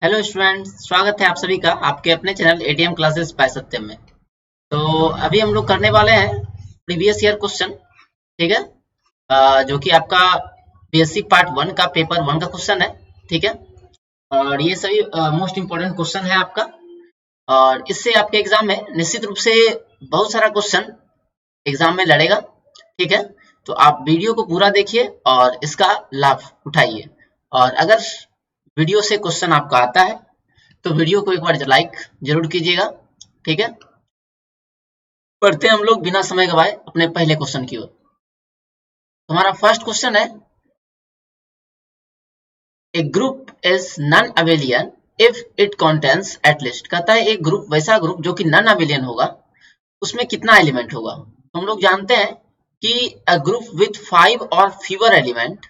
Hello students, स्वागत है आप सभी का आपके अपने चैनल एटीएम क्लासेस बाय सत्यम में। तो अभी हम लोग करने वाले हैं प्रीवियस ईयर क्वेश्चन। ठीक है। जो कि आपका बीएससी पार्ट 1 का पेपर 1 का क्वेश्चन है। ठीक है। और ये सभी मोस्ट इम्पोर्टेंट क्वेश्चन है आपका। और इससे आपके एग्जाम में निश्चित रूप से बहुत सारा क्वेश्चन एग्जाम में लड़ेगा। ठीक है। तो आप वीडियो को पूरा देखिए और इसका लाभ उठाइए। और अगर वीडियो से क्वेश्चन आपका आता है तो वीडियो को एक बार लाइक जरूर कीजिएगा। ठीक है। पढ़ते हैं हम लोग बिना समय गवाए अपने पहले क्वेश्चन की ओर। हमारा फर्स्ट क्वेश्चन है, a group is non abelian if it contains at least. कहता है एक ग्रुप वैसा ग्रुप जो कि नॉन अबेलियन होगा, उसमें कितना एलिमेंट होगा। तो हम लोग जानते हैं कि अ ग्रुप विथ 5 और फीवर एलिमेंट,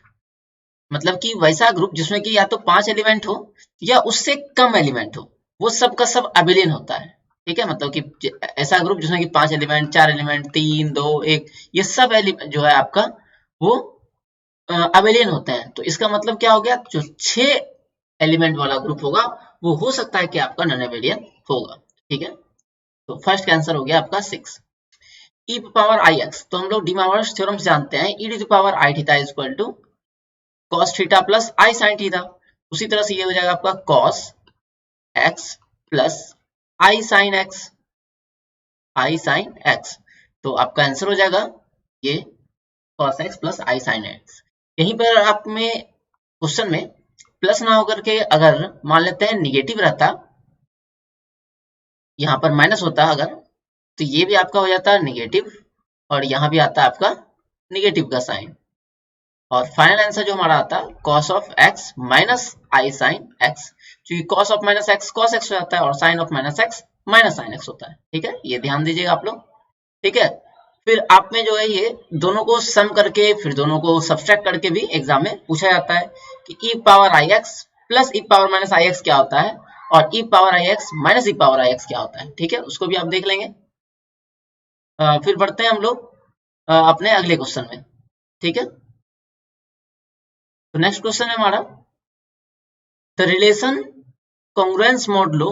मतलब कि वैसा ग्रुप जिसमें कि या तो 5 एलिमेंट हो या उससे कम एलिमेंट हो, वो सब का सब अबेलियन होता है। ठीक है। मतलब कि ऐसा ग्रुप जिसमें कि 5 एलिमेंट, 4 एलिमेंट, 3, 2, 1, ये सब एलिमेंट जो है आपका वो अबेलियन होते हैं। तो इसका मतलब क्या हो गया, जो 6 एलिमेंट वाला ग्रुप होगा वो हो सकता है कि आपका नॉन अबेलियन होगा। ठीक है। तो फर्स्ट का आंसर हो गया आपका 6। ई पावर आई एक्स, तो हम लोग डी मोइरस थ्योरम से जानते हैं e to power i theta is equal to cos theta plus i sine theta. उसी तरह से ये हो जाएगा आपका cos x plus i sine x, i sine x। तो आपका आंसर हो जाएगा ये cos x plus i sine x। यहीं पर आप में क्वेश्चन में प्लस ना होकर के अगर मान लेते हैं निगेटिव रहता, यहाँ पर माइनस होता अगर, तो ये भी आपका हो जाता निगेटिव और यहाँ भी आता आपका निगेटिव का साइन। और फाइनल आंसर जो हमारा आता है cos of x minus i sine x, क्योंकि cos of minus x cos x हो जाता है और sin of minus x minus sin x होता है। ठीक है, ये ध्यान दीजिएगा आप लोग। ठीक है। फिर आप में जो है ये दोनों को सम करके फिर दोनों को सब्सट्रैक्ट करके भी एग्जाम में पूछा जाता है कि ई power i x plus E power minus i x क्या होता है और ई power i x minus E power i x क्या होता है। ठीक है, उसको भी आप देख लेंगे। फिर बढ़ते हैं हम लोग अपने अगले क्वेश्चन में। ठीक है। तो नेक्स्ट क्वेश्चन है हमारा, the relation congruence modulo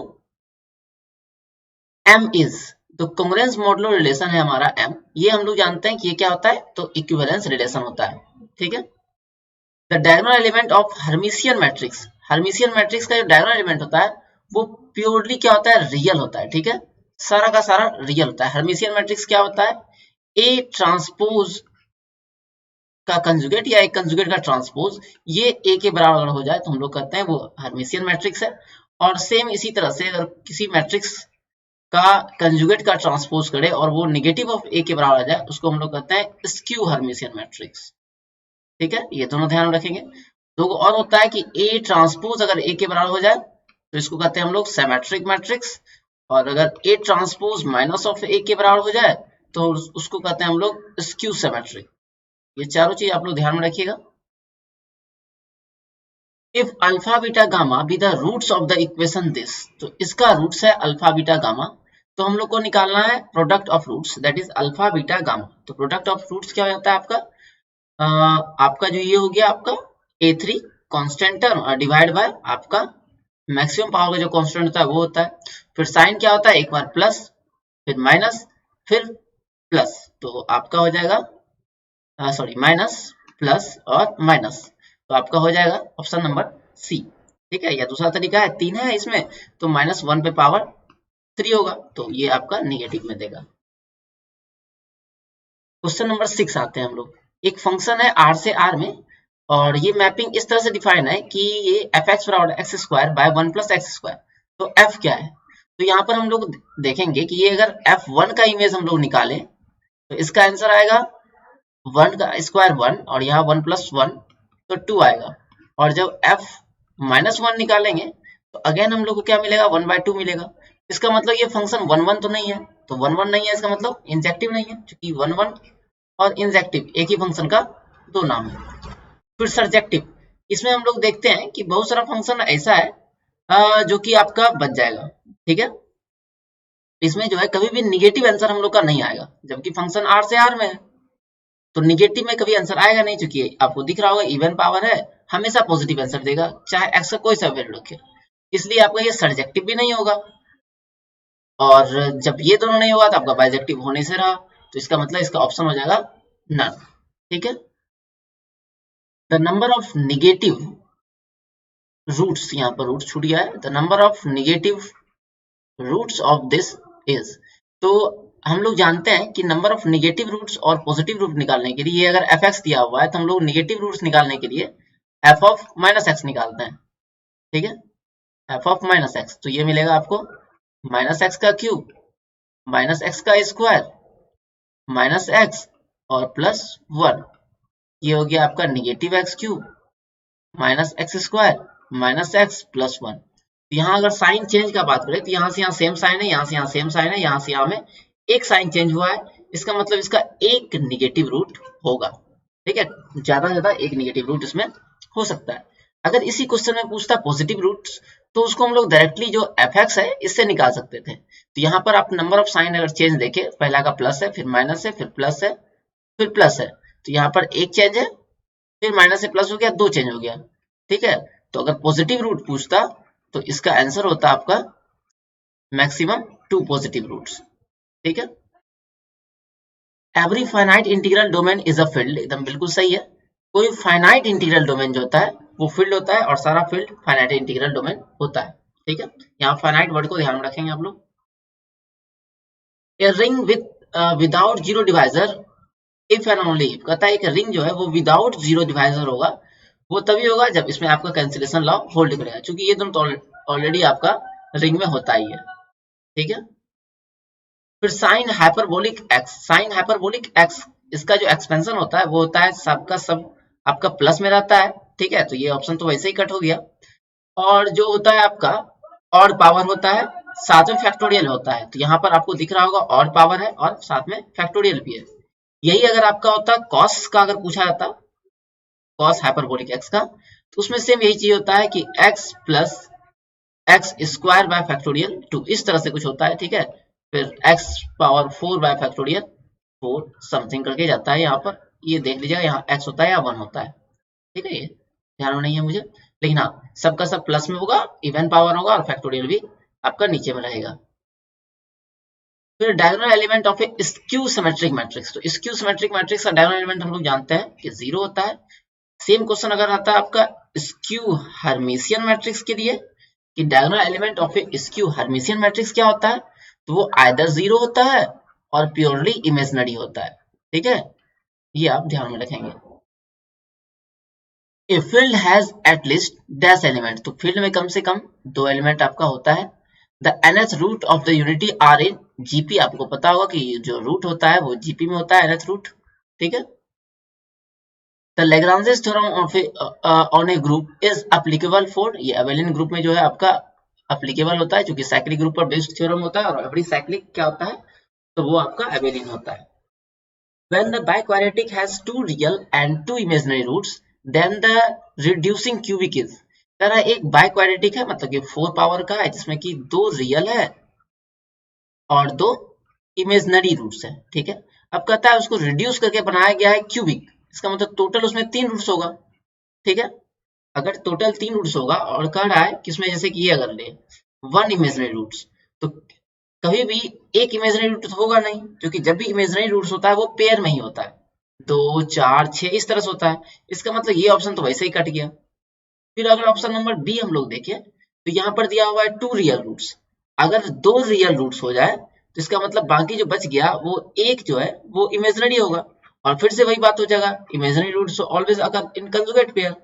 M is. तो कॉन्ग्रुएंस मॉडुलो रिलेशन है हमारा एम, ये हम लोग जानते हैं कि ये क्या होता है, तो इक्विवेलेंस रिलेशन होता है। ठीक है। The diagonal element of Hermitian matrix, Hermitian matrix का जो डायगोनल एलिमेंट होता है वो प्योरली क्या होता है, रियल होता है। ठीक है, सारा का सारा रियल होता है। हर्मिशियन मैट्रिक्स क्या होता है, ए ट्रांसपोज का कंजुगेट या एक कंजुगेट का ट्रांसपोज, ये ए के बराबर हो जाए तो हम लोग कहते हैं वो हर्मिशियन मैट्रिक्स है। और सेम इसी तरह से अगर किसी मैट्रिक्स का कंजुगेट का ट्रांसपोज करे और वो नेगेटिव ऑफ ए के बराबर आ जाए, उसको हम लोग कहते हैं स्क्यू हर्मिशियन मैट्रिक्स। ठीक है, ये दोनों ध्यान में रखेंगे। दो और होता है कि ए ट्रांसपोज अगर ए के बराबर हो जाए तो इसको कहते हैं हम लोग सिमेट्रिक मैट्रिक्स, और अगर ए ट्रांसपोज माइनस ऑफ ए के बराबर हो जाए तो उसको कहते हैं हम लोग स्क्यू सिमेट्रिक। ये चारों चीज आप लोग ध्यान में रखिएगा। If alpha beta gamma be the roots of the equation this, तो इसका रूट्स है अल्फा बीटा गामा, तो हम लोग को निकालना है product of roots, that is alpha beta gamma. तो प्रोडक्ट ऑफ रूट्स क्या हो जाता है आपका, आपका जो ये हो गया आपका A3 कांस्टेंट टर्म और डिवाइड बाय आपका मैक्सिमम पावर का जो कांस्टेंट होता है वो होता है। फिर साइन क्या होता है, एक बार प्लस फिर माइनस फिर प्लस, तो आपका हो जाएगा सॉरी माइनस प्लस और माइनस, तो आपका हो जाएगा ऑप्शन नंबर सी। ठीक है, या दूसरा तरीका है 3 है इसमें तो -1 पे पावर 3 होगा, तो ये आपका नेगेटिव में देगा। क्वेश्चन नंबर 6 आते हैं हम लोग। एक फंक्शन है r से r में और ये मैपिंग इस तरह से डिफाइन है कि ये fx बराबर x square by 1 plus x square. तो f क्या है, तो यहाँ पर हम लोग देखेंगे कि ये अगर f1 का इमेज हम लोग निकालें तो इसका आंसर आएगा 1 का स्क्वायर 1 और यहाँ 1 प्लस 1 तो 2 आएगा। और जब f माइनस 1 निकालेंगे तो अगेन हम लोग को क्या मिलेगा, 1/2 मिलेगा। इसका मतलब ये फंक्शन 1 1 तो नहीं है, तो 1 1 नहीं है इसका मतलब इंजेक्टिव नहीं है, क्योंकि 1 1 और इंजेक्टिव एक ही फंक्शन का दो नाम है। फिर सरजेक्टिव, इसमें हम लोग देखते हैं कि बहुत सारा फंक्शन ऐसा है जो कि आपका बच जाएगा। ठीक है, इसमें जो है कभी भी निगेटिव आंसर हम लोग का नहीं आएगा, जबकि फंक्शन r से r में है तो निगेटिव में कभी आंसर आएगा नहीं, क्योंकि आपको दिख रहा होगा इवन पावर है, हमेशा पॉजिटिव आंसर देगा चाहे x का कोई सा वैल्यू रखे। इसलिए आपका ये सर्जेक्टिव भी नहीं होगा, और जब ये दोनों नहीं होगा तो आपका बाइजेक्टिव होने से रहा, तो इसका मतलब इसका ऑप्शन हो जाएगा नन। ठीक है, the number of negative roots, यहाँ पर रूट छूट गया है, the number of negative roots of this is, तो हम लोग जानते हैं कि नंबर ऑफ निगेटिव रूट्स और पॉजिटिव रूट निकालने के लिए, अगर एफ एक्स दिया हुआ है तो हम लोग निगेटिव रूट्स निकालने के लिए एफ ऑफ माइनस एक्स निकालते हैं। ठीक है, एफ ऑफ माइनस एक्स, तो ये मिलेगा आपको माइनस एक्स का क्यूब माइनस एक्स का स्क्वायर माइनस एक्स और प्लस 1, ये हो गया आपका negative x cube minus x square minus x plus 1। यहाँ अगर साइन चेंज का बात करें तो यहाँ से यहाँ सेम साइन है, यहाँ से यहाँ सेम साइन है, यहाँ से यहाँ में एक साइन चेंज हुआ है, इसका मतलब इसका एक निगेटिव रूट होगा। ठीक है, ज्यादा से ज्यादा एक निगेटिव रूट इसमें हो सकता है। अगर इसी क्वेश्चन में पूछता पॉजिटिव रूट्स तो उसको हम लोग डायरेक्टली जो एफ एक्स है इससे निकाल सकते थे। तो यहाँ पर आप नंबर ऑफ साइन अगर चेंज देखें, पहला का प्लस है, फिर माइनस है, फिर प्लस है, फिर प्लस है, तो यहाँ पर एक चेंज है, फिर माइनस से प्लस हो गया, दो चेंज हो गया। ठीक है, तो अगर पॉजिटिव रूट पूछता तो इसका आंसर होता आपका मैक्सिमम 2 पॉजिटिव रूट्स। ठीक है, every finite integral domain is a field, एकदम बिल्कुल सही है। कोई फाइनाइट इंटीग्रल डोमेन जो होता है वो फील्ड होता है, और सारा फील्ड फाइनाइट इंटीग्रल डोमेन होता है। ठीक है, यहाँ फाइनाइट वर्ड को ध्यान में रखेंगे आप लोग। A ring without zero divisor if and only if, कहता है एक रिंग जो है वो विदाउट जीरो डिवाइजर होगा, वो तभी होगा जब इसमें आपका कैंसिलेशन लॉ होल्ड करेगा, क्योंकि ये दोनों तो ऑलरेडी आपका रिंग में होता ही है। ठीक है, फिर sine hyperbolic x, sine hyperbolic x, इसका जो एक्सपेंशन होता है वो होता है सबका सब आपका प्लस में रहता है। ठीक है, तो ये ऑप्शन तो वैसे ही कट हो गया। और जो होता है आपका और पावर होता है, साथ में फैक्टोरियल होता है, तो यहाँ पर आपको दिख रहा होगा और पावर है और साथ में फैक्टोरियल भी है। यही अगर आपका होता कॉस का, अगर पूछा जाता कॉस हाइपरबोलिक एक्स का, तो उसमें सेम यही चीज होता है कि x plus x square by factorial 2, इस तरह से कुछ होता है। ठीक है, फिर x power 4 bye factorial 4 something करके जाता है। यहाँ पर ये देख लीजिएगा, यहाँ एक्स होता है या 1 होता है। ठीक है, ये ध्यान में नहीं है मुझे, लेकिन हाँ सबका सब प्लस में होगा, इवन पावर होगा, और फैक्टोरियल भी आपका नीचे में रहेगा। फिर diagonal element of A skew symmetric matrix, तो स्क्यू सिमेट्रिक मैट्रिक्स का डायगोनल एलिमेंट हम लोग जानते हैं कि 0 होता है। सेम क्वेश्चन अगर आता है आपका स्क्यू हर्मिशियन मैट्रिक्स के लिए कि diagonal element of A skew Hermitian matrix क्या होता है, तो वो आइदर 0 होता है और प्योरली इमेजिनरी होता है। ठीक है, ये आप ध्यान में रखेंगे। A field has at least dash element, तो फील्ड में कम से कम 2 एलिमेंट आपका होता है। The nth root of the unity are in GP, आपको पता होगा कि जो रूट होता है वो जीपी में होता है, nth रूट। ठीक है, the Lagrange's theorem of on a group is applicable for, ये एबेलियन ग्रुप में जो है आपका एप्लीकेबल होता है, क्योंकि साइक्लिक ग्रुप पर बेस्ड थ्योरम होता है, और एवरी साइक्लिक क्या होता है, तो वो आपका एबेलियन होता है। When the biquadratic has 2 real and 2 imaginary roots, then the reducing cubic is, कह रहा है एक बाइक्वाड्रेटिक है, मतलब कि 4 पावर का है, जिसमें कि 2 रियल है और 2 इमेजिनरी रूट्स है। ठीक है, अब कहता है उसको रिड्यूस करके बनाया गया है क्यूबिक, इसका मतलब टोटल उसमें 3 रूट्स होगा। ठीक है, अगर टोटल 3 रूट्स होगा और कह रहा है कि इसमें जैसे कि ये अगर ले 1 इमेजिनरी रूट्स, तो कभी भी एक इमेजिनरी रूट तो होगा नहीं, क्योंकि जब भी इमेजिनरी रूट्स होता है वो पेयर में ही होता है, 2 4 6 इस तरह से होता है। इसका मतलब ये ऑप्शन तो वैसे ही कट गया। फिर अगर ऑप्शन नंबर बी हम लोग देखें, तो यहाँ पर दिया हुआ है 2 रियल रूट्स, अगर 2 रियल रूट्स हो जाए तो इसका मतलब बाकी जो बच गया वो एक जो है वो इमेजिनरी होगा, और फिर से वही बात हो जाएगा, इमेजिनरी रूट्स ऑलवेज अकर इन कंजुगेट पेयर,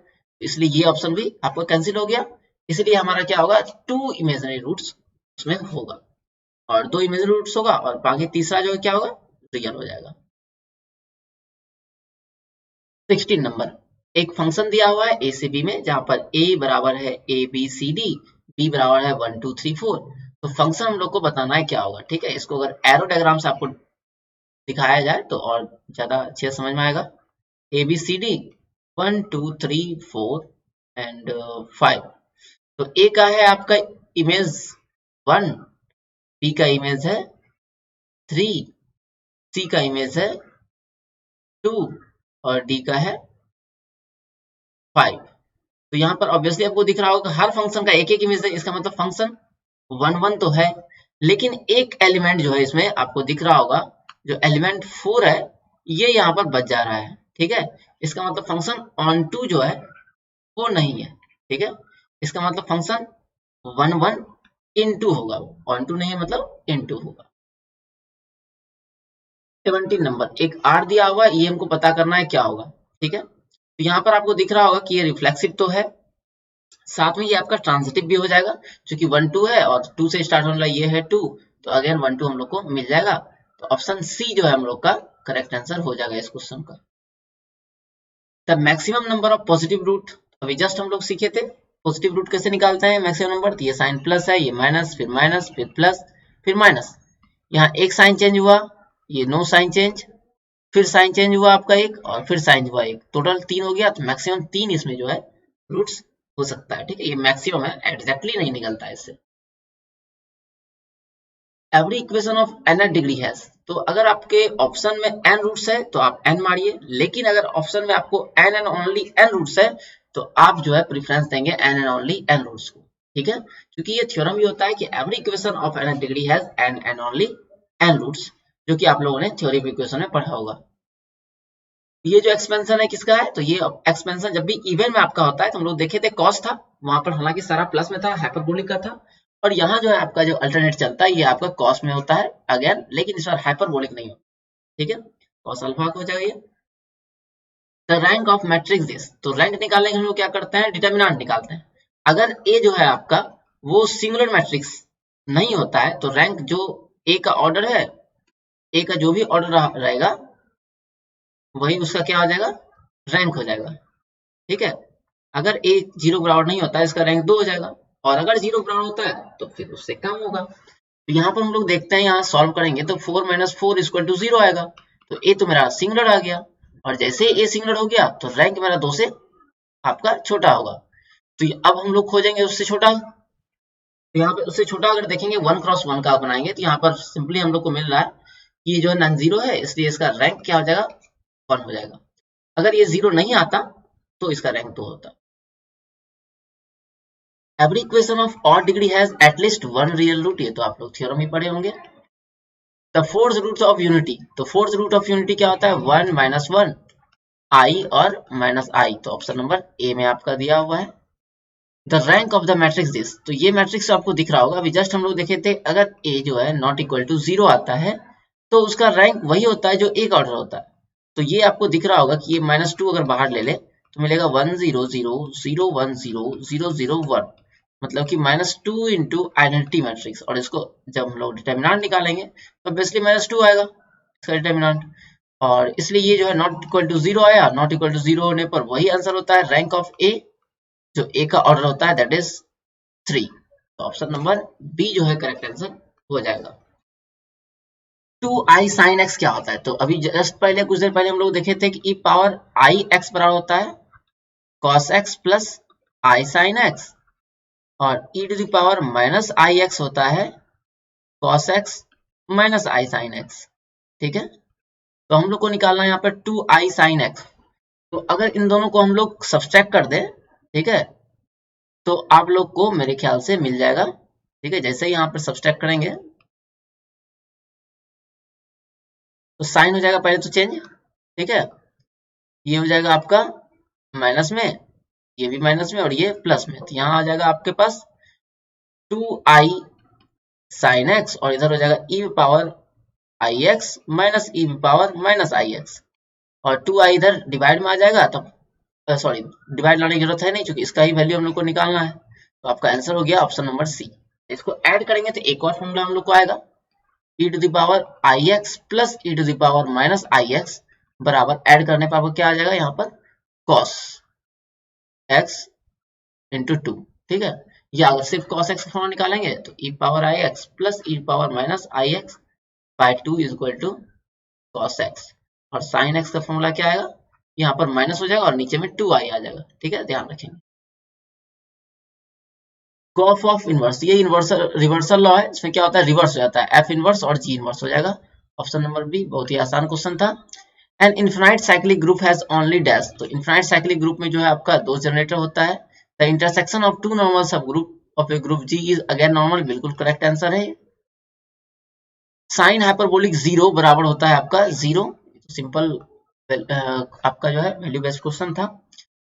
इसलिए ये ऑप्शन भी आपका कैंसिल हो गया। इसलिए हमारा क्या होगा, 2 इमेजिनरी रूट्स उसमें होगा, और 2 इमेजिनरी रूट्स होगा, और बाकी तीसरा जो है क्या होगा, रियल हो जाएगा। 16 नंबर, एक फंक्शन दिया हुआ है ए से बी में, जहां पर a बराबर है A B C D, b बराबर है 1 2 3 4, तो फंक्शन हम लोग को बताना है क्या होगा। ठीक है, इसको अगर एरो डायग्राम से आपको दिखाया जाए तो और ज्यादा अच्छे समझ में आएगा। A B C D 1 2 3 4 and 5, तो ए का है आपका इमेज 1, बी का इमेज है 3, सी का इमेज है 2 और डी का है 5। तो यहाँ पर ऑब्वियसली आपको दिख रहा होगा हर फंक्शन का एक एक इमेज है, इसका मतलब फंक्शन 1 1 तो है, लेकिन एक एलिमेंट जो है इसमें आपको दिख रहा होगा, जो एलिमेंट 4 है ये यहाँ पर बच जा रहा है। ठीक है, इसका मतलब फंक्शन ऑन टू जो है वो नहीं है। ठीक है, इसका मतलब फंक्शन 1 1 इनटू होगा, ऑन टू नहीं है मतलब इनटू होगा। 17 नंबर एक आर दिया हुआ है, ये हमको पता करना है क्या होगा। ठीक है, तो यहाँ पर आपको दिख रहा होगा कि ये रिफ्लेक्सिव तो है, साथ में ये आपका ट्रांजिटिव भी हो जाएगा, क्योंकि 1 2 है और 2 से स्टार्ट होने वाला ये है 2, तो अगेन 1 2 हम लोग को मिल जाएगा। तो ऑप्शन सी जो है हम लोग का करेक्ट आंसर हो जाएगा इस क्वेश्चन का। The maximum number of positive root, अभी जस्ट हम लोग सीखे थे पॉजिटिव रूट कैसे निकालते हैं मैक्सिमम नंबर। तो ये साइन प्लस है, ये माइनस फिर प्लस फिर माइनस, यहाँ एक साइन चेंज हुआ, ये नो साइन चेंज, फिर साइन चेंज हुआ आपका एक, और फिर साइन हुआ एक, टोटल 3 हो गया। तो मैक्सिमम 3 इसमें जो है रूट्स हो सकता है। ठीक है, ये मैक्सिमम है, एग्जैक्टली नहीं निकलता है इससे। Every equation of n degree has, तो अगर आपके ऑप्शन में n रूट्स है तो आप n मारिए, लेकिन अगर ऑप्शन में आपको n and only n roots है तो आप जो है प्रेफरेंस देंगे n and only n roots को। ठीक है, क्योंकि ये थ्योरम भी होता है कि every equation of n degree has n and only n roots, जो कि आप लोगों ने थ्योरी ऑफ इक्वेशन में पढ़ा होगा। ये जो एक्सपेंशन है किसका है, तो ये एक्सपेंशन जब भी इवन में आपका होता है, तो हम लोग देखे थे कॉस था, वहां पर हालांकि सारा प्लस में था, हाइपरबोलिक का था, और यहाँ जो है आपका जो अल्टरनेट चलता है ये आपका कॉस में होता है अगेन, लेकिन इस बार हाइपरबोलिक नहीं होता। ठीक है, कॉस अल्फा हो जाएगा ये। The rank of matrix this, तो रैंक निकालने के हम लोग क्या करते हैं, डिटर्मिनेंट निकालते हैं। अगर ए जो है आपका वो सिंगुलर मैट्रिक्स नहीं होता है, तो रैंक जो ए का ऑर्डर है, ए का जो भी ऑर्डर रहेगा वही उसका क्या हो जाएगा, रैंक हो जाएगा। ठीक है, अगर ए 0 बराबर नहीं होता है इसका रैंक 2 हो जाएगा, और अगर 0 बराबर होता है तो फिर उससे कम होगा। तो यहाँ पर हम लोग देखते हैं, यहाँ सॉल्व करेंगे तो 4 - 4 = 0 आएगा, तो ए तो मेरा सिंगुलर आ गया, और जैसे ए सिंगुलर हो गया तो रैंक मेरा 2 से आपका छोटा होगा। तो अब हम लोग खोजेंगे उससे छोटा, तो यहाँ पे उससे छोटा अगर देखेंगे 1 क्रॉस 1 का बनाएंगे, तो यहाँ पर सिंपली हम लोग को मिल रहा है कि ये जो है नॉन जीरो है, इसलिए इसका रैंक क्या हो जाएगा, 1 हो जाएगा। अगर ये 0 नहीं आता तो इसका रैंक 2 होता। Every equation of odd degree has at least 1 real root, ये तो आप लोग थ्योरम ही पढ़े होंगे। The fourth root of unity, तो फोर्थ रूट ऑफ यूनिटी क्या होता है, 1 - 1 आई और -i, तो ऑप्शन नंबर ए में आपका दिया हुआ है। The rank of the matrix this, तो ये मैट्रिक्स आपको दिख रहा होगा, अभी जस्ट हम लोग देखे थे, अगर ए जो है नॉट इक्वल टू 0 आता है तो उसका रैंक वही होता है जो एक ऑर्डर होता है। तो ये आपको दिख रहा होगा कि ये -2 अगर बाहर ले ले तो मिलेगा 1 0 0 0 1 0 0 0 1, मतलब कि -2 इंटू आइडेंटिटी मैट्रिक्स, और इसको जब हम लोग डिटर्मिनेंट निकालेंगे तो बेसिकली -2 आएगा इसका डिटर्मिनेंट, और इसलिए ये जो है नॉट इक्वल टू 0 आया, नॉट इक्वल टू 0 होने पर वही आंसर होता है रैंक ऑफ ए, जो ए का ऑर्डर होता है दैट इज 3। तो ऑप्शन नंबर बी जो है करेक्ट आंसर हो जाएगा। 2i sin x क्या होता है, तो अभी जस्ट पहले कुछ देर पहले हम लोग देखे थे कि e पावर i x बराबर होता है cos x plus i sin x, और e to the power minus i x होता है cos x minus i sin x। ठीक है, तो हम लोग को निकालना है यहाँ पर 2i sin x, तो अगर इन दोनों को हम लोग सब्सट्रैक्ट कर दें, ठीक है, तो आप लोग को मेरे ख्याल से मिल जाएगा। ठीक है, जैसे ही यहाँ पर सब्सट्रैक्ट करेंगे तो साइन हो जाएगा पहले तो चेंज। ठीक है, ये हो जाएगा आपका माइनस में, ये भी माइनस में, और ये प्लस में, तो यहाँ आ जाएगा आपके पास 2i sin x, और इधर हो जाएगा e power i x minus e power minus i x, और 2i इधर डिवाइड में आ जाएगा, तब सॉरी डिवाइड लाने की जरूरत है नहीं, क्योंकि इसका ही वैल्यू हम लोग को निकालना है। तो आपका आंसर हो गया ऑप्शन नंबर सी। इसको ऐड करेंगे तो एक और फॉर्मूला हम लोग को आएगा, e to the power i x plus e to the power minus i x बराबर, ऐड करने पर आपको क्या आ जाएगा यहाँ पर cos x इंटू 2। ठीक है, या अगर सिर्फ cos x का फॉर्मूला निकालेंगे तो e power i x plus e power minus i x by 2 is equal to cos x, और sin x का फॉर्मूला क्या आएगा, यहाँ पर माइनस हो जाएगा और नीचे में 2i आ जाएगा। ठीक है, ध्यान रखेंगे। कॉफ ऑफ इनवर्स, ये इनवर्सल रिवर्सल लॉ है, इसमें क्या होता है, रिवर्स हो जाता है, एफ इनवर्स और जी इनवर्स हो जाएगा। ऑप्शन नंबर बी, बहुत ही आसान क्वेश्चन था। An infinite cyclic group has only dash, तो इनफिनाइट साइक्लिक ग्रुप में जो है आपका 2 जनरेटर होता है, the intersection of two normal subgroup of a group G is again normal, बिल्कुल करेक्ट आंसर है। साइन हाइपरबोलिक 0 बराबर होता है आपका 0, सिंपल आपका जो है वैल्यू बेस्ड क्वेश्चन था।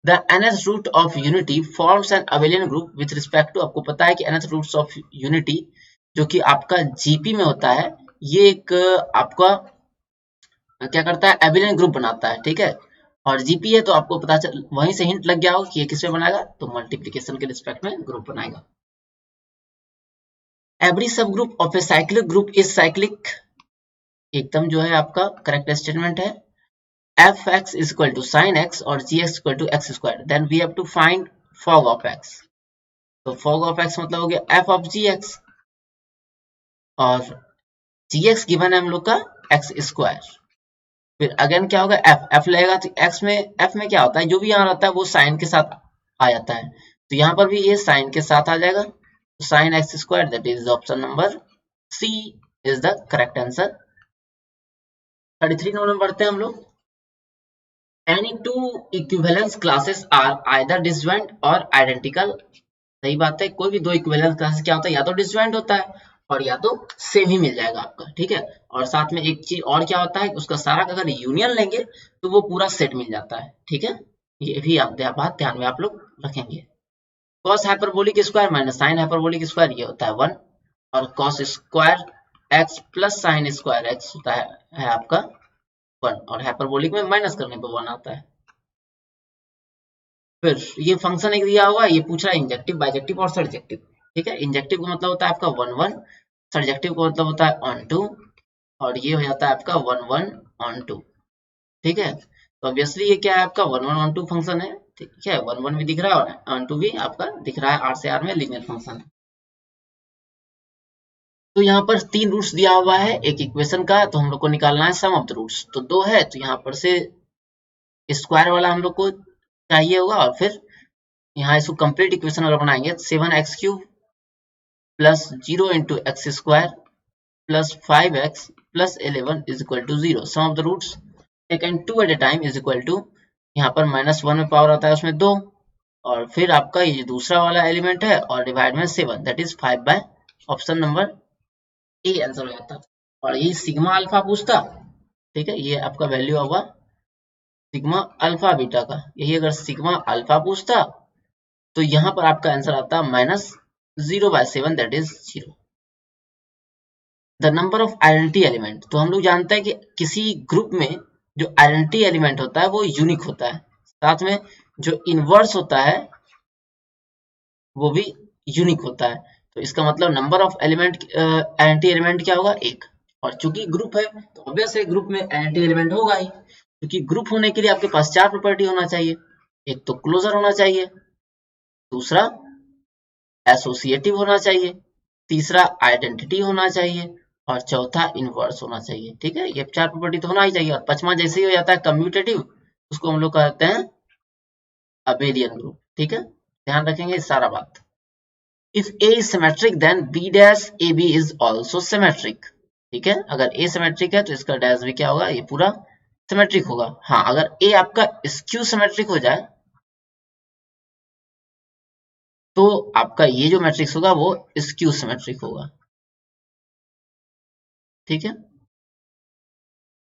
The nth root of unity forms an abelian group with respect to, आपको पता है कि nth रूट्स ऑफ यूनिटी जो कि आपका जीपी में होता है, ये एक आपका क्या करता है, एबिलियन ग्रुप बनाता है, ठीक है। और जीपी है तो आपको पता चल, वहीं से हिंट लग गया हो कि ये किसमें बनाएगा, तो मल्टीप्लिकेशन के रिस्पेक्ट में ग्रुप बनाएगा। Every subgroup of a cyclic group is cyclic, एकदम जो है आपका करेक्ट स्टेटमेंट है। F x is equal to sine x और g x equal to x square, then we have to find fog of x. तो fog of x मतलब हो गया एफ ऑफ जी एक्स, और जी एक्स गिवन है हम लोग का एक्स स्क्वायर। फिर अगेन क्या होगा, एफ एफ लगेगा तो एफ में क्या होता है, जो भी यहाँ रहता है वो साइन के साथ आ जाता है, तो यहाँ पर भी ये साइन के साथ आ जाएगा, तो sine x square, that is option number C is the correct answer. 33 number बढ़ते हैं हम लोग। Any two equivalence classes are either disjoint और आइडेंटिकल, सही बात है, कोई भी दो इक्विवेलेंस क्लासेस क्या होता है, या तो डिसजॉइंट होता है और या तो सेम ही मिल जाएगा आपका, ठीक है। और साथ में एक चीज और क्या होता है, उसका सारा अगर यूनियन लेंगे तो वो पूरा सेट मिल जाता है, ठीक है। ये भी आप बात ध्यान में आप लोग रखेंगे। cos hyperbolic square minus sine hyperbolic square, ये होता है 1, और cos square x plus sine square x होता है आपका 1, और हाइपरबोलिक में माइनस करने पर 1 आता है। फिर ये फंक्शन एक दिया हुआ है, ये पूछ रहा है इंजेक्टिव, बाइजेक्टिव और सर्जेक्टिव, ठीक है। इंजेक्टिव का मतलब होता है आपका 1 1, सर्जेक्टिव का मतलब होता है ऑन टू, और ये हो जाता है आपका 1 1 ऑन टू, ठीक है। तो ऑब्वियसली ये क्या है, आपका 1 1 ऑन टू फंक्शन है, ठीक है। 1 1 भी दिख रहा है और ऑन टू भी आपका दिख रहा है, आर से आर में लीनियर फंक्शन है। तो यहाँ पर 3 रूट्स दिया हुआ है एक इक्वेशन का, तो हम लोग को निकालना है सम ऑफ द रूट्स, तो 2 है, तो यहाँ पर से स्क्वायर वाला हम लोग को चाहिए होगा, और फिर यहाँ इसको कंप्लीट इक्वेशन वाला बनाएंगे, 7x cube plus 0 into x square plus 5x plus 11 is equal to 0। Sum of the roots taken 2 at a time is equal to, यहाँ पर -1 में पावर आता है उसमें 2, और फिर आपका ये दूसरा वाला एलिमेंट है और डिवाइड में 7, that is 5 by option number A answer हो जाता। और ये सिग्मा अल्फा पूछता, ठीक है, ये आपका वैल्यू होगा सिग्मा अल्फा बीटा का, यही अगर सिग्मा अल्फा पूछता तो यहाँ पर आपका आंसर आता -0/7, that is 0। The number of identity element, तो हम लोग जानते हैं कि किसी ग्रुप में जो आइडेंटिटी एलिमेंट होता है वो यूनिक होता है, साथ में जो इनवर्स होता है वो भी यूनिक होता है, तो इसका मतलब number of element identity element क्या होगा, 1। और चूंकि ग्रुप है तो ऑब्वियस है ग्रुप में आइडेंटिटी एलिमेंट होगा ही, क्योंकि ग्रुप होने के लिए आपके पास 4 प्रॉपर्टी होना चाहिए, एक तो क्लोजर होना चाहिए, दूसरा एसोसिएटिव होना चाहिए, तीसरा आइडेंटिटी होना चाहिए, और चौथा इनवर्स होना चाहिए, ठीक है। ये 4 प्रॉपर्टी तो होना ही चाहिए, और पांचवा जैसे ही हो जाता है कम्यूटेटिव, उसको हम लोग कहते हैं अबेलियन ग्रुप, ठीक है, ध्यान रखेंगे इस सारा बात। If A is symmetric then B dash A B is also symmetric, ठीक है। अगर ए सिमेट्रिक है तो इसका डैश भी क्या होगा, ये पूरा सिमेट्रिक होगा। हाँ, अगर ए आपका स्क्यू सिमेट्रिक हो जाए तो आपका ये जो मैट्रिक्स होगा वो स्क्यू सिमेट्रिक होगा, ठीक है।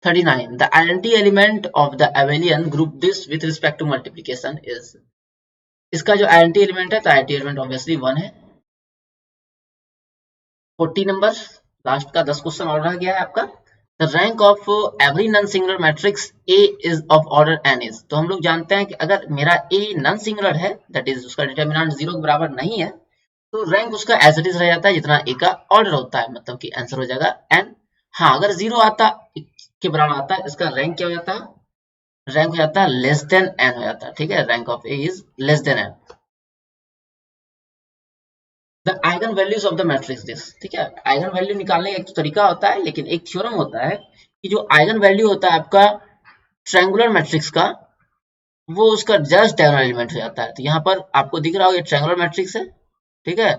39 the identity element of the abelian group this with respect to multiplication is, इसका जो आइडेंटिटी एलिमेंट है तो आइडेंटिटी एलिमेंट ऑब्वियसली 1 है। 40 नंबर लास्ट का 10 क्वेश्चन और रह गया है आपका। The rank of every non singular matrix A is of order n is, तो हम लोग जानते हैं कि अगर मेरा ए नॉन सिंगुलर है, दैट इज उसका डिटरमिनेंट 0 के बराबर नहीं है, तो रैंक उसका एज इट इज रह जाता है जितना ए का ऑर्डर होता है, मतलब कि आंसर हो जाएगा एन। हाँ, अगर 0 आता के बराबर आता है, इसका रैंक क्या हो जाता है, रैंक हो जाता है लेस देन एन हो जाता है, ठीक है। Rank of A is less than n. The eigen values of the matrix this, ठीक है। आइगन वैल्यू निकालने का एक तरीका होता है, लेकिन एक थ्योरम होता है कि जो आइगन वैल्यू होता है आपका ट्रायंगुलर मैट्रिक्स का, वो उसका जस्ट डायगोनल एलिमेंट हो जाता है। तो यहाँ पर आपको दिख रहा होगा ये ट्रायंगुलर मैट्रिक्स है, ठीक है,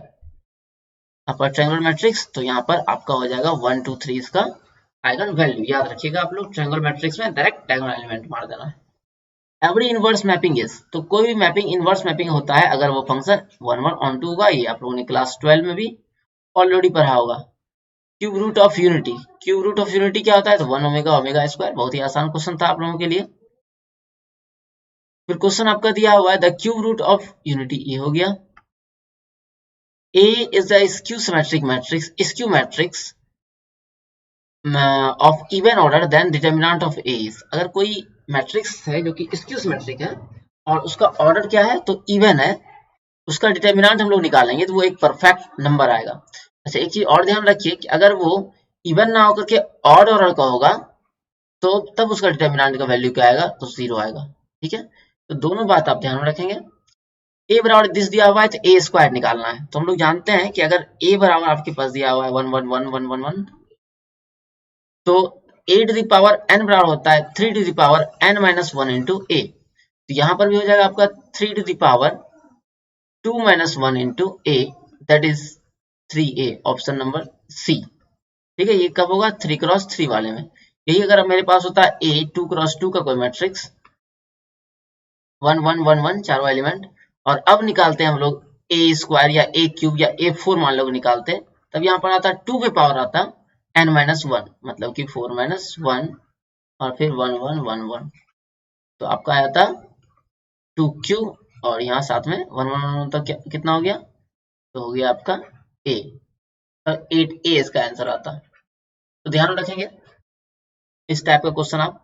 आपका ट्रायंगुलर मैट्रिक्स, तो यहाँ पर आपका हो जाएगा 1 2 3 इसका आइगन वैल्यू। याद रखिएगा आप लोग, ट्रायंगुलर मैट्रिक्स में डायरेक्ट डायगोनल एलिमेंट मार देना है। एवरी इनवर्स मैपिंग इज, तो कोई भी मैपिंग इनवर्स मैपिंग होता है अगर वो फंक्शन 1 1 ऑन 2 होगा। ये आप लोगों ने क्लास 12 में भी ऑलरेडी पढ़ा होगा। Cube root of unity, cube root of unity क्या होता है? तो 1 ओमेगा ओमेगा स्क्वायर। बहुत ही आसान क्वेश्चन था आप लोगों के लिए। फिर क्वेश्चन आपका दिया हुआ है the cube root of unity, ये हो गया। A is the skew symmetric matrix, skew matrix of even order than determinant of A is। अगर कोई मैट्रिक्स है जो कि स्क्यू सिमेट्रिक है और उसका ऑर्डर क्या है? तो इवन है, उसका डिटर्मिनेंट हम लोग निकालेंगे तो वो एक परफेक्ट नंबर आएगा। अच्छा, एक चीज और ध्यान रखिए कि अगर वो इवन ना होकर के ऑड ऑर्डर का होगा तो तब उसका डिटर्मिनेंट का वैल्यू क्या आएगा? तो 0 आएगा। ठीक है, तो दोनों बात आप ध्यान में रखेंगे। ए बराबर दिस दिया हुआ है तो ए स्क्वायर निकालना है। तो हम लोग जानते हैं कि अगर ए बराबर आपके पास दिया हुआ है 1 1 1 1 1 1, तो a to the power n बराबर होता है 3 to the power n minus 1 into a. तो यहाँ पर भी हो जाएगा आपका 3 to the power 2 minus 1 into a, that is 3a, option number C. ठीक है, ये कब होगा? 3 क्रॉस 3 वाले में। यही अगर मेरे पास होता है a 2 क्रॉस 2 का कोई मैट्रिक्स 1 1 1 1 चारों एलिमेंट, और अब निकालते हैं हम लोग ए स्क्वायर या ए क्यूब या ए 4 मान लो निकालते, तब यहाँ पर आता 2 पे पावर आता n माइनस 1, मतलब कि 4 माइनस 1 और फिर 1 1 1 1, तो आपका आया था 2q और यहाँ साथ में 1 1 1 तो कितना हो गया? तो हो गया आपका a, तो 8a इसका आंसर आता। तो ध्यान रखेंगे इस टाइप का क्वेश्चन आप।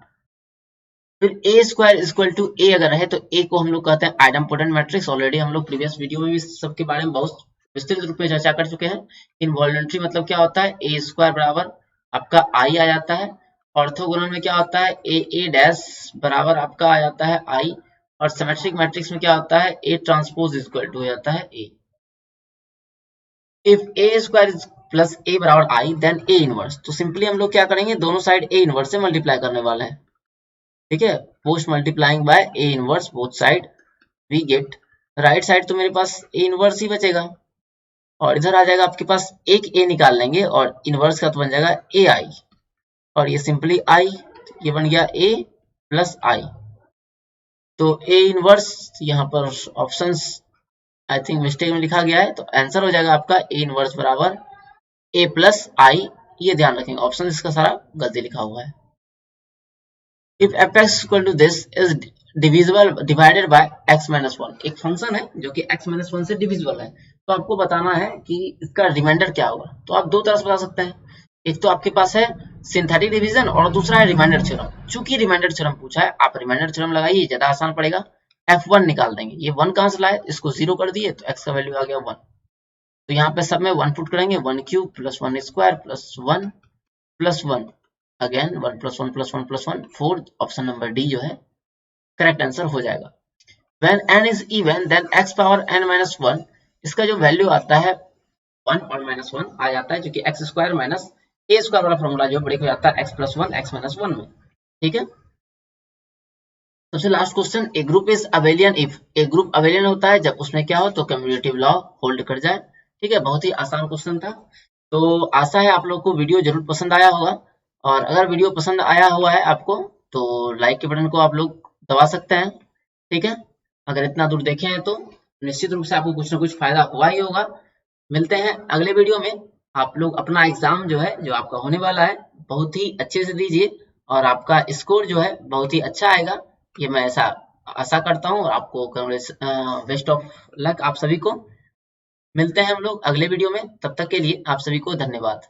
फिर ए स्क्वायर इक्वल टू ए अगर है तो ए को हम लोग कहते हैं आइडेम्पोटेंट मैट्रिक्स। ऑलरेडी हम लोग प्रीवियस वीडियो में भी सबके बारे में बहुत विस्तृत रूप में चर्चा कर चुके हैं। इनवॉल्यूंटरी मतलब क्या होता है? ए स्क्वायर बराबर आपका आई आ जाता है। ऑर्थोगोनल में क्या होता है? ए डैश बराबर आपका आ जाता है आई, और सिमेट्रिक मैट्रिक्स में क्या होता है? ए ट्रांसपोज इक्वल टू हो जाता है A. If A square plus A बराबर आई देन ए इनवर्स, तो सिंपली हम लोग क्या करेंगे? दोनों साइड ए इनवर्स से मल्टीप्लाई करने वाले हैं। ठीक है, post multiplying by A inverse both side we get, right side तो मेरे पास ए इनवर्स ही बचेगा, और इधर आ जाएगा आपके पास एक ए निकाल लेंगे और इनवर्स का तो बन जाएगा ए आई, और ये सिंपली आई, ये बन गया ए प्लस आई। तो ए इनवर्स यहाँ पर ऑप्शंस आई थिंक मिस्टेक में लिखा गया है, तो आंसर हो जाएगा आपका ए इनवर्स बराबर ए प्लस आई। ये ध्यान रखेंगे, ऑप्शन इसका सारा गलती लिखा हुआ है। If fx equal to this is divisible divided by x minus 1, एक फंक्शन है जो कि x minus 1 से डिविजिबल है, तो आपको बताना है कि इसका रिमाइंडर क्या होगा। तो आप दो तरह से बता सकते हैं, एक तो आपके पास है सिंथेटिक डिवीजन और दूसरा है रिमाइंडर थ्योरम। चूंकि रिमाइंडर थ्योरम पूछा है, आप रिमाइंडर थ्योरम लगाइए, ज्यादा आसान पड़ेगा। f1 निकाल देंगे, ये 1 कहां से लाए? इसको 0 कर दिए तो x का वैल्यू आ गया 1। तो यहाँ पे सब में 1 पुट करेंगे, 1 cube plus 1 square plus 1 plus 1 again 1 plus 1 plus 1 plus 1 4, option number D जो है करेक्ट आंसर हो जाएगा। When n is even then x power n minus 1, इसका जो वैल्यू आता है 1 और माइनस 1 आ जाता है, क्योंकि एक्स स्क्वायर माइनस ए स्क्वायर वाला फॉर्मूला जो ब्रेक हो जाता है x प्लस 1 x माइनस 1 में। ठीक है, सबसे last question, A group is abelian if, A group abelian होता है जब उसमें क्या हो? तो कम्यूटेटिव लॉ होल्ड कर जाए। ठीक है, बहुत ही आसान क्वेश्चन था। तो आशा है आप लोग को वीडियो जरूर पसंद आया होगा, और अगर वीडियो पसंद आया हुआ है आपको तो लाइक के बटन को आप लोग दबा सकते हैं। ठीक है, अगर इतना दूर देखे हैं तो निश्चित रूप से आपको कुछ ना कुछ फायदा हुआ ही होगा। मिलते हैं अगले वीडियो में। आप लोग अपना एग्जाम जो है, जो आपका होने वाला है, बहुत ही अच्छे से दीजिए और आपका स्कोर जो है बहुत ही अच्छा आएगा, ये मैं ऐसा आशा करता हूँ। और आपको बेस्ट ऑफ लक आप सभी को। मिलते हैं हम लोग अगले वीडियो में, तब तक के लिए आप सभी को धन्यवाद।